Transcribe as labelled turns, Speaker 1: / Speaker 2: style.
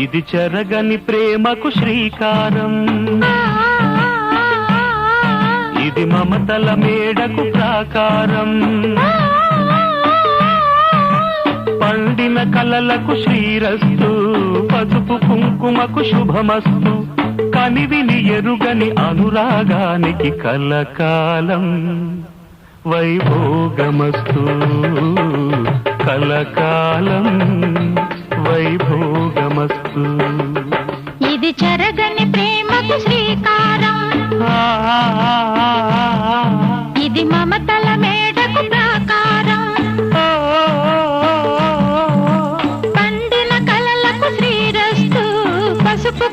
Speaker 1: ఇది చెరగని ప్రేమకు శ్రీకారం, ఇది మమతల మేడకు ప్రాకారం, పండిన కలలకు శ్రీరస్తు, పసుపు కుంకుమకు శుభమస్తు, కనివిని ఎరుగని అనురాగానికి కలకాలం వైభోగమస్తు, కలకాలం వైభోగమస్తు.
Speaker 2: ఇది చెరగని ప్రేమకు శ్రీకారం, ఇది మమతల మేడకు ప్రాకారం, పండిన కలలకు శ్రీరస్తు, పసుపు